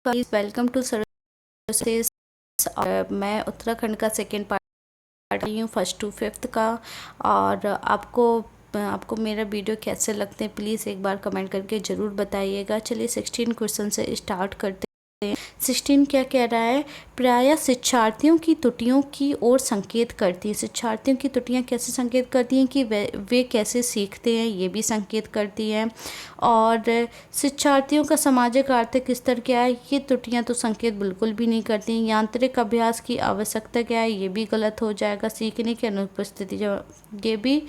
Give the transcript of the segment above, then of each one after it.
Guys, welcome to services. और मैं उत्तराखंड का सेकेंड पार्ट रही हूँ, फर्स्ट टू फिफ्थ का। और आपको मेरा वीडियो कैसे लगते हैं प्लीज़ एक बार कमेंट करके ज़रूर बताइएगा। चलिए 16 क्वेश्चन से स्टार्ट करते हैं। 16 क्या कह रहा है? प्रायः शिक्षार्थियों की त्रुटियों की ओर संकेत करती है। शिक्षार्थियों की त्रुटियां कैसे संकेत करती हैं कि वे कैसे सीखते हैं, ये भी संकेत करती हैं। और शिक्षार्थियों का सामाजिक आर्थिक स्तर क्या है, ये त्रुटियां तो संकेत बिल्कुल भी नहीं करती। यांत्रिक अभ्यास की आवश्यकता क्या है, ये भी गलत हो जाएगा। सीखने की अनुपस्थिति, जो ये भी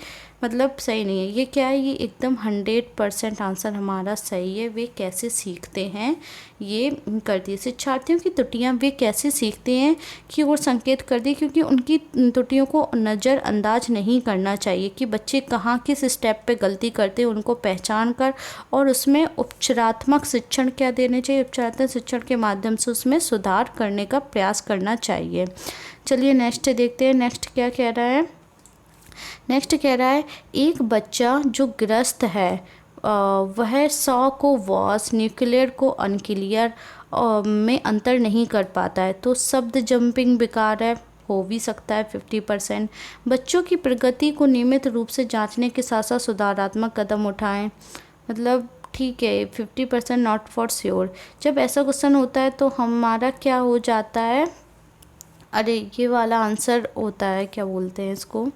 मतलब सही नहीं है। ये क्या है, ये एकदम 100% आंसर हमारा सही है। वे कैसे सीखते हैं ये करती है। शिक्षार्थियों की त्रुटियां वे कैसे सीखते हैं की ओर संकेत करती है, क्योंकि उनकी त्रुटियों को नज़रअंदाज नहीं करना चाहिए कि बच्चे कहाँ किस स्टेप पे गलती करते हैं, उनको पहचान कर और उसमें उपचारात्मक शिक्षण क्या देने चाहिए। उपचारात्मक शिक्षण के माध्यम से उसमें सुधार करने का प्रयास करना चाहिए। चलिए नेक्स्ट देखते हैं। नेक्स्ट क्या कह रहा है? नेक्स्ट कह रहा है एक बच्चा जो ग्रस्त है वह 100 को वॉस, न्यूक्लियर को अनक्लियर में अंतर नहीं कर पाता है, तो शब्द जंपिंग बेकार है। हो भी सकता है 50%। बच्चों की प्रगति को नियमित रूप से जांचने के साथ साथ सुधारात्मक कदम उठाएं। मतलब ठीक है, 50% नॉट फॉर श्योर। जब ऐसा क्वेश्चन होता है तो हमारा क्या हो जाता है? अरे ये वाला आंसर होता है, क्या बोलते हैं इसको?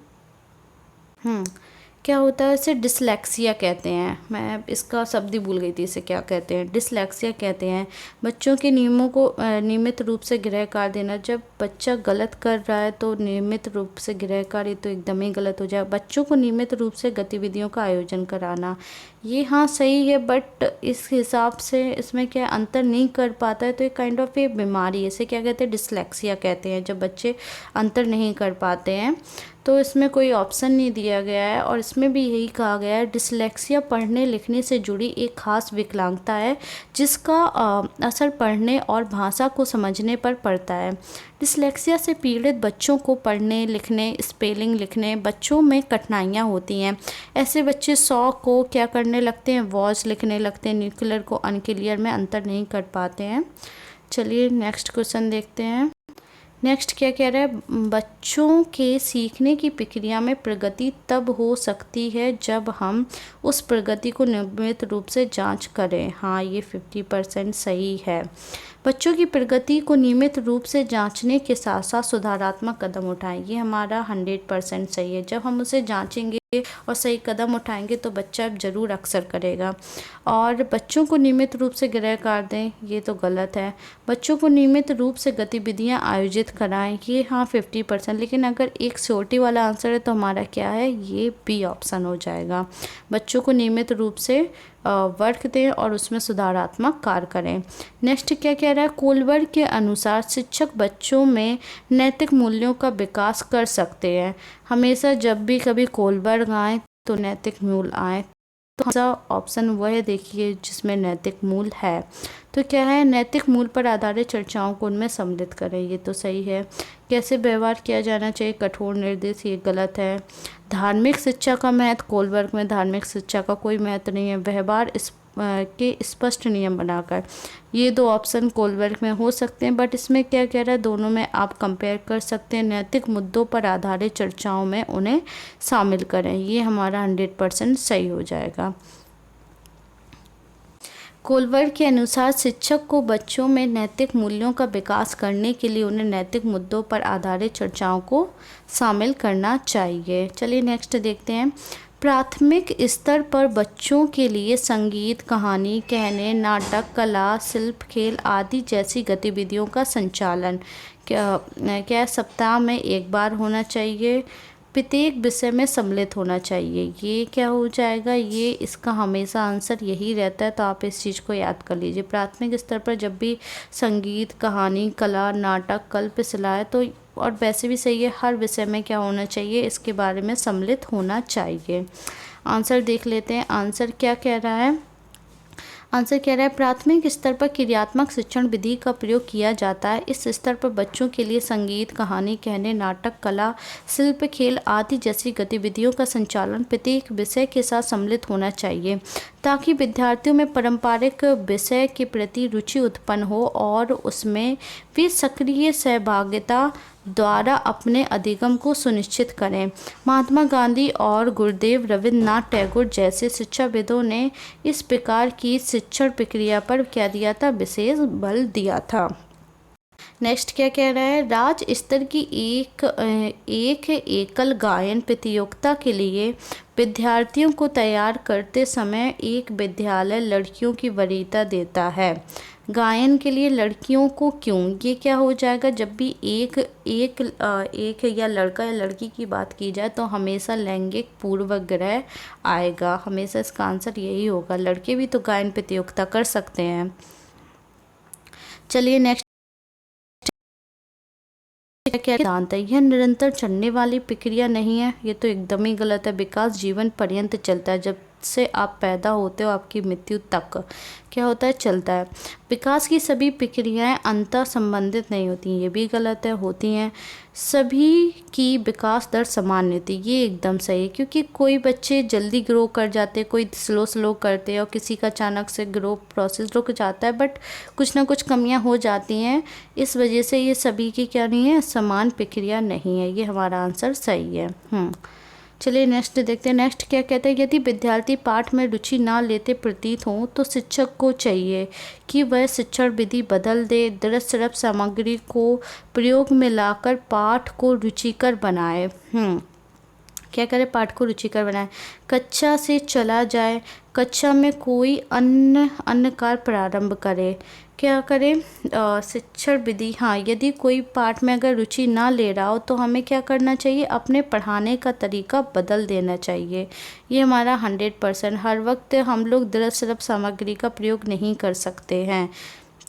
क्या होता है, इसे डिसलेक्सिया कहते हैं। मैं इसका शब्द ही भूल गई थी, इसे क्या कहते हैं? डिसलेक्सिया कहते हैं। बच्चों के नियमों को नियमित रूप से गृहकार देना। जब बच्चा गलत कर रहा है तो नियमित रूप से गृहकार, ये तो एकदम ही गलत हो जाए। बच्चों को नियमित रूप से गतिविधियों का आयोजन कराना, ये हाँ सही है, बट इस हिसाब से इसमें क्या अंतर नहीं कर पाता है, तो ये काइंड ऑफ ये बीमारी है। इसे क्या कहते हैं? डिसलेक्सिया कहते हैं, जब बच्चे अंतर नहीं कर पाते हैं। तो इसमें कोई ऑप्शन नहीं दिया गया है, और इसमें भी यही कहा गया है डिसलेक्सिया पढ़ने लिखने से जुड़ी एक खास विकलांगता है जिसका असर पढ़ने और भाषा को समझने पर पड़ता है। डिसलेक्सिया से पीड़ित बच्चों को पढ़ने लिखने, स्पेलिंग लिखने बच्चों में कठिनाइयाँ होती हैं। ऐसे बच्चे 100 को क्या करने लगते हैं? वॉज लिखने लगते हैं, न्यूक्लियर को अनक्लियर में अंतर नहीं कर पाते हैं। चलिए नेक्स्ट क्वेश्चन देखते हैं। नेक्स्ट क्या कह रहा है? बच्चों के सीखने की प्रक्रिया में प्रगति तब हो सकती है जब हम उस प्रगति को नियमित रूप से जांच करें। हाँ, ये 50% सही है। बच्चों की प्रगति को नियमित रूप से जांचने के साथ साथ सुधारात्मक कदम उठाएं, ये हमारा 100% सही है। जब हम उसे जांचेंगे और सही कदम उठाएंगे तो बच्चा ज़रूर अक्सर करेगा। और बच्चों को नियमित रूप से गृहकार दें, ये तो गलत है। बच्चों को नियमित रूप से गतिविधियां आयोजित कराएं, ये हाँ 50%। लेकिन अगर एक सियोरिटी वाला आंसर है तो हमारा क्या है? ये बी ऑप्शन हो जाएगा। बच्चों को नियमित रूप से वर्क दें और उसमें सुधारात्मक कार्य करें। नेक्स्ट क्या कह रहा है? कोलबर्ग के अनुसार शिक्षक बच्चों में नैतिक मूल्यों का विकास कर सकते हैं। हमेशा जब भी कभी कोलबर्ग आए तो नैतिक मूल्य आए, तो ऐसा ऑप्शन वह देखिए जिसमें नैतिक मूल्य है। तो क्या है? नैतिक मूल्य पर आधारित चर्चाओं को उनमें सम्मिलित करें, ये तो सही है। कैसे व्यवहार किया जाना चाहिए? कठोर निर्देश, ये गलत है। धार्मिक शिक्षा का महत्व, कोलबर्ग में धार्मिक शिक्षा का कोई महत्व नहीं है। व्यवहार के स्पष्ट नियम बनाकर, ये दो ऑप्शन कोलबर्ग में हो सकते हैं, बट इसमें क्या कह रहा है? दोनों में आप कंपेयर कर सकते हैं। नैतिक मुद्दों पर आधारित चर्चाओं में उन्हें शामिल करें, ये हमारा 100% सही हो जाएगा। कोलबर्ग के अनुसार शिक्षक को बच्चों में नैतिक मूल्यों का विकास करने के लिए उन्हें नैतिक मुद्दों पर आधारित चर्चाओं को शामिल करना चाहिए। चलिए नेक्स्ट देखते हैं। प्राथमिक स्तर पर बच्चों के लिए संगीत, कहानी कहने, नाटक, कला, शिल्प, खेल आदि जैसी गतिविधियों का संचालन क्या सप्ताह में एक बार होना चाहिए? प्रत्येक विषय में सम्मिलित होना चाहिए, ये क्या हो जाएगा? ये इसका हमेशा आंसर यही रहता है, तो आप इस चीज़ को याद कर लीजिए। प्राथमिक स्तर पर जब भी संगीत, कहानी, कला, नाटक, कल्प, सिलाई, तो और वैसे भी सही है, हर विषय में क्या होना चाहिए? इसके बारे में सम्मिलित होना चाहिए। आंसर देख लेते हैं। आंसर क्या कह रहा है? आंसर कह रहा है प्राथमिक स्तर पर क्रियात्मक शिक्षण विधि का प्रयोग किया जाता है। इस स्तर पर बच्चों के लिए संगीत, कहानी कहने, नाटक, कला, शिल्प, खेल आदि जैसी गतिविधियों का संचालन प्रत्येक विषय के साथ सम्मिलित होना चाहिए। ताकि विद्यार्थियों में पारंपरिक विषय के प्रति रुचि उत्पन्न हो और उसमें वे सक्रिय सहभागिता द्वारा अपने अधिगम को सुनिश्चित करें। महात्मा गांधी और गुरुदेव रविन्द्रनाथ टैगोर जैसे शिक्षाविदों ने इस प्रकार की शिक्षण प्रक्रिया पर क्या दिया था, विशेष बल दिया था। नेक्स्ट क्या कह रहा है, राज्य स्तर की एक एकल गायन प्रतियोगिता के लिए विद्यार्थियों को तैयार करते समय एक विद्यालय लड़कियों की वरीयता देता है। गायन के लिए लड़कियों को क्यों, ये क्या हो जाएगा, जब भी एक या लड़का या लड़की की बात की जाए तो हमेशा लैंगिक पूर्वाग्रह आएगा, हमेशा इसका आंसर यही होगा। लड़के भी तो गायन प्रतियोगिता कर सकते हैं। चलिए नेक्स्ट क्या सिद्धांत है, यह निरंतर चलने वाली प्रक्रिया नहीं है, ये तो एकदम ही गलत है। विकास जीवन पर्यंत चलता है, जब से आप पैदा होते हो आपकी मृत्यु तक क्या होता है, चलता है। विकास की सभी प्रक्रियाएं अंतर संबंधित नहीं होती, ये भी गलत है, होती हैं। सभी की विकास दर समान नहीं होती, ये एकदम सही है, क्योंकि कोई बच्चे जल्दी ग्रो कर जाते, कोई स्लो करते हैं और किसी का अचानक से ग्रो प्रोसेस रुक जाता है, बट कुछ ना कुछ कमियां हो जाती हैं। इस वजह से ये सभी की क्या नहीं है, समान प्रक्रिया नहीं है, ये हमारा आंसर सही है। चलिए नेक्स्ट देखते हैं। नेक्स्ट क्या कहते हैं, यदि विद्यार्थी पाठ में रुचि ना लेते प्रतीत हों तो शिक्षक को चाहिए कि वह शिक्षण विधि बदल दे, दृश्य सामग्री को प्रयोग में लाकर पाठ को रुचिकर बनाए। क्या करे, पाठ को रुचिकर बनाए। कक्षा से चला जाए, कक्षा में कोई अन्य कार्य प्रारंभ करे। क्या करें, शिक्षण विधि, हाँ, यदि कोई पाठ में अगर रुचि ना ले रहा हो तो हमें क्या करना चाहिए, अपने पढ़ाने का तरीका बदल देना चाहिए। ये हमारा 100%, हर वक्त हम लोग दृश्य सामग्री का प्रयोग नहीं कर सकते हैं।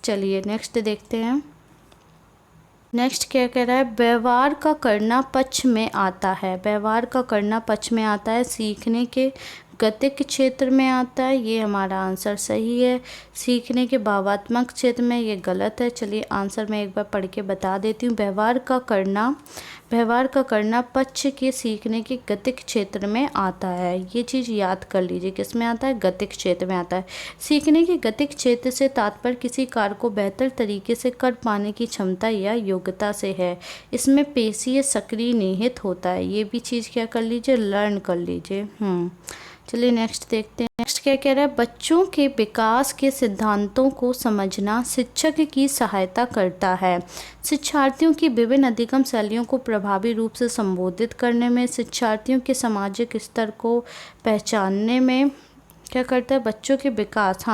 चलिए नेक्स्ट देखते हैं। नेक्स्ट क्या कह रहा है, व्यवहार का करना पक्ष में आता है। व्यवहार का करना पक्ष में आता है, सीखने के गतिक क्षेत्र में आता है, ये हमारा आंसर सही है। सीखने के भावात्मक क्षेत्र में ये गलत है। चलिए आंसर मैं एक बार पढ़ के बता देती हूँ। व्यवहार का करना पक्ष के सीखने के गतिक क्षेत्र में आता है, ये चीज़ याद कर लीजिए, किस में आता है, गतिक क्षेत्र में आता है। सीखने के गतिक क्षेत्र से तात्पर्य किसी कार्य को बेहतर तरीके से कर पाने की क्षमता या योग्यता से है। इसमें पेशीय सक्रिय निहित होता है, ये भी चीज़ क्या कर लीजिए, लर्न कर लीजिए। चलिए नेक्स्ट देखते हैं। नेक्स्ट क्या कह रहा है, बच्चों के विकास के सिद्धांतों को समझना शिक्षक की सहायता करता है। शिक्षार्थियों की विभिन्न अधिगम शैलियों को प्रभावी रूप से संबोधित करने में, शिक्षार्थियों के सामाजिक स्तर को पहचानने में क्या करता है, बच्चों के विकास,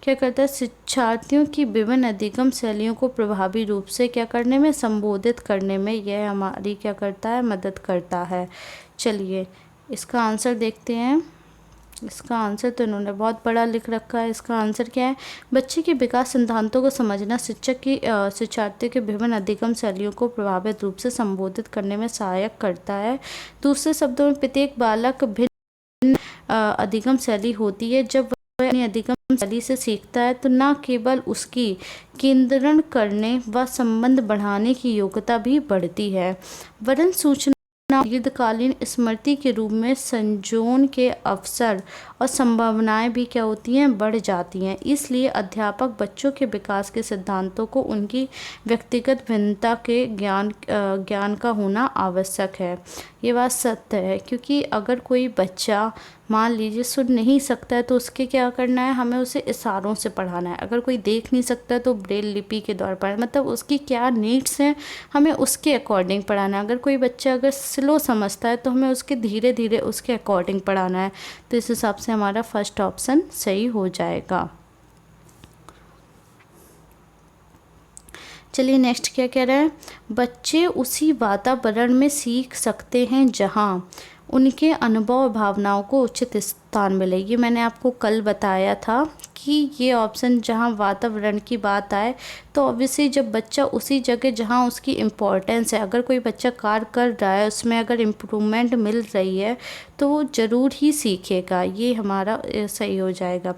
क्या करता है, शिक्षार्थियों की विभिन्न अधिगम शैलियों को प्रभावी रूप से क्या करने में, संबोधित करने में यह हमारी क्या करता है, मदद करता है। चलिए इसका आंसर देखते हैं। इसका आंसर तो इन्होंने बहुत बड़ा लिख रखा है। इसका आंसर क्या है, बच्चे के विकास सिद्धांतों को समझना शिक्षार्थियों के विभिन्न अधिगम शैलियों को प्रभावित रूप से संबोधित करने में सहायक करता है। दूसरे शब्दों में प्रत्येक बालक भिन्न अधिगम शैली होती है। जब वह अपनी अधिगम शैली से सीखता है तो न केवल उसकी केंद्रण करने व संबंध बढ़ाने की योग्यता भी बढ़ती है, वरन सूचना दीर्घकालीन स्मृति के रूप में संजोने के अवसर और संभावनाएं भी क्या होती हैं, बढ़ जाती हैं। इसलिए अध्यापक बच्चों के विकास के सिद्धांतों को उनकी व्यक्तिगत भिन्नता के ज्ञान का होना आवश्यक है। ये बात सत्य है, क्योंकि अगर कोई बच्चा मान लीजिए सुन नहीं सकता है तो उसके क्या करना है, हमें उसे इशारों से पढ़ाना है। अगर कोई देख नहीं सकता है तो ब्रेल लिपि के द्वारा पढ़ाना, मतलब उसकी क्या नीड्स हैं हमें उसके अकॉर्डिंग पढ़ाना है। अगर कोई बच्चा अगर स्लो समझता है तो हमें उसके धीरे धीरे उसके अकॉर्डिंग पढ़ाना है। तो इस हिसाब से हमारा फर्स्ट ऑप्शन सही हो जाएगा। चलिए नेक्स्ट क्या कह रहा है, बच्चे उसी वातावरण में सीख सकते हैं जहाँ उनके अनुभव और भावनाओं को उचित स्थान मिले। ये मैंने आपको कल बताया था कि ये ऑप्शन जहाँ वातावरण की बात आए तो ऑब्वियसली जब बच्चा उसी जगह जहाँ उसकी इम्पोर्टेंस है, अगर कोई बच्चा कार्य कर रहा है उसमें अगर इम्प्रूवमेंट मिल रही है तो वो ज़रूर ही सीखेगा, ये हमारा सही हो जाएगा।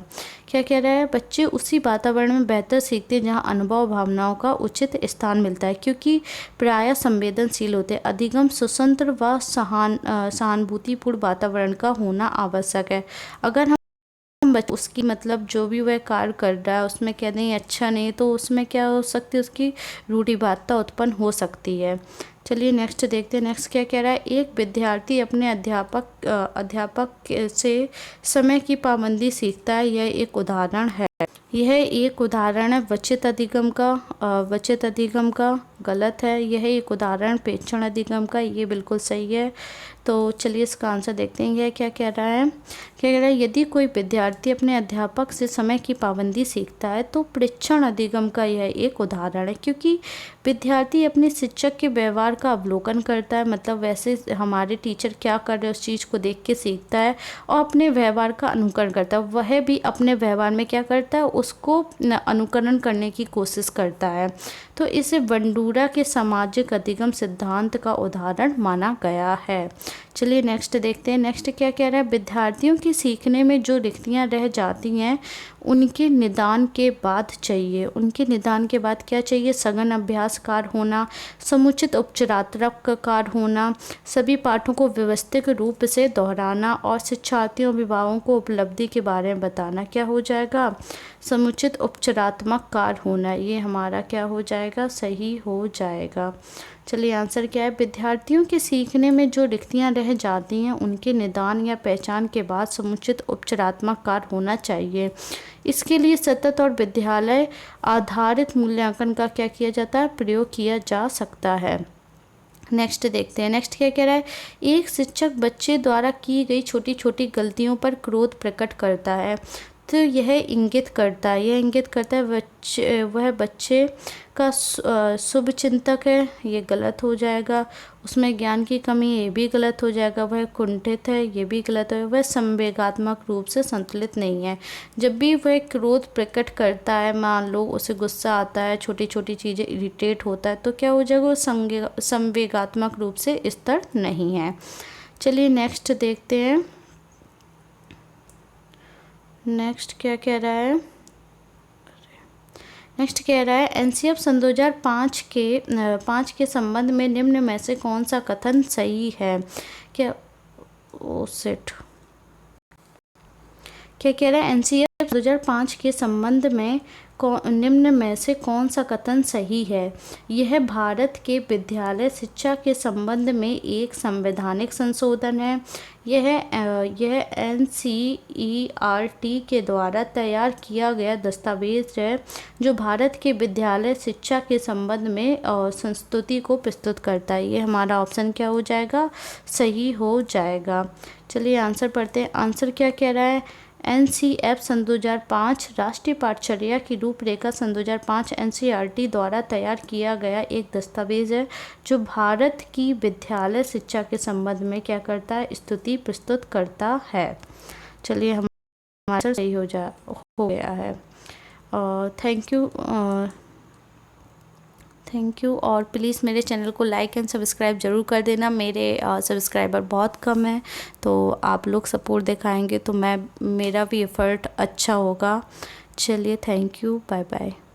क्या कह रहा है, बच्चे उसी वातावरण में बेहतर सीखते हैं जहाँ अनुभव भावनाओं का उचित स्थान मिलता है, क्योंकि प्रायः संवेदनशील होते हैं। अधिगम स्वतंत्र व सहानुभूतिपूर्ण वातावरण का होना आवश्यक है। अगर हम उसकी मतलब जो भी वह कार्य कर रहा है उसमें क्या नहीं अच्छा नहीं, तो उसमें क्या हो सकती है, उसकी रूढ़िवादिता उत्पन्न हो सकती है। चलिए नेक्स्ट देखते हैं। नेक्स्ट क्या कह रहा है, एक विद्यार्थी अपने अध्यापक से समय की पाबंदी सीखता है, यह एक उदाहरण है। यह एक उदाहरण है वचित अधिगम का। वचित अधिगम का गलत है। यह एक उदाहरण प्रेक्षण अधिगम का, ये बिल्कुल सही है। तो चलिए इसका आंसर देखते हैं। यह क्या कह रहा है, क्या कह रहा है, यदि कोई विद्यार्थी अपने अध्यापक से समय की पाबंदी सीखता है तो प्रेक्षण अधिगम का यह एक उदाहरण है, क्योंकि विद्यार्थी अपने शिक्षक के व्यवहार का अवलोकन करता है, मतलब वैसे हमारे टीचर क्या कर रहे हैं उस चीज़ को देख के सीखता है और अपने व्यवहार का अनुकरण करता है। वह भी अपने व्यवहार में क्या करता है, उसको अनुकरण करने की कोशिश करता है। तो इसे बंडूरा के सामाजिक अधिगम सिद्धांत का उदाहरण माना गया है। चलिए नेक्स्ट देखते हैं। नेक्स्ट क्या कह रहा है, विद्यार्थियों की सीखने में जो रिक्तियां रह जाती हैं उनके निदान के बाद चाहिए। उनके निदान के बाद क्या चाहिए, सघन अभ्यास कार्य होना, समुचित उपचारात्मक कार्य होना, सभी पाठों को व्यवस्थित रूप से दोहराना और शिक्षार्थियों अभिभावकों को उपलब्धि के बारे में बताना। क्या हो जाएगा, समुचित उपचारात्मक कार्य होना, ये हमारा क्या हो जाएगा, सही हो जाएगा। चलिए आंसर क्या है, विद्यार्थियों के सीखने में जो रिक्तियां रह जाती हैं उनके निदान या पहचान के बाद समुचित उपचारात्मक कार्य होना चाहिए। इसके लिए सतत और विद्यालय आधारित मूल्यांकन का क्या किया जाता है, प्रयोग किया जा सकता है। नेक्स्ट देखते हैं। नेक्स्ट क्या कह रहा है, एक शिक्षक बच्चे द्वारा की गई छोटी छोटी गलतियों पर क्रोध प्रकट करता है। तो यह इंगित करता है वह बच्चे का शुभ चिंतक है, ये गलत हो जाएगा। उसमें ज्ञान की कमी, ये भी गलत हो जाएगा। वह कुंठित है, ये भी गलत है। वह संवेगात्मक रूप से संतुलित नहीं है। जब भी वह क्रोध प्रकट करता है, मान लो उसे गुस्सा आता है, छोटी छोटी चीज़ें इरिटेट होता है, तो क्या हो जाएगा, वो संवेगात्मक रूप से स्थिर नहीं है। चलिए नेक्स्ट देखते हैं। नेक्स्ट क्या कह रहा है, नेक्स्ट कह रहा है एनसीएफ सन 2005 के संबंध में निम्न में से कौन सा कथन सही है। क्या क्या कह रहा है, एनसीएफ 2005 के संबंध में निम्न में से कौन सा कथन सही है। यह भारत के विद्यालय शिक्षा के संबंध में एक संवैधानिक संशोधन है। यह एनसीईआरटी के द्वारा तैयार किया गया दस्तावेज है जो भारत के विद्यालय शिक्षा के संबंध में संस्तुति को प्रस्तुत करता है। ये हमारा ऑप्शन क्या हो जाएगा, सही हो जाएगा। चलिए आंसर पढ़ते हैं। आंसर क्या कह रहा है, एनसीएफ सन 2005 राष्ट्रीय पाठचर्या की रूपरेखा सन 2005 एनसीईआरटी द्वारा तैयार किया गया एक दस्तावेज है जो भारत की विद्यालय शिक्षा के संबंध में क्या करता है, स्तुति प्रस्तुत करता है। चलिए हमारा सही हो गया है। थैंक यू और प्लीज़ मेरे चैनल को लाइक एंड सब्सक्राइब ज़रूर कर देना। मेरे सब्सक्राइबर बहुत कम हैं, तो आप लोग सपोर्ट दिखाएंगे तो मेरा भी एफ़र्ट अच्छा होगा। चलिए थैंक यू, बाय बाय।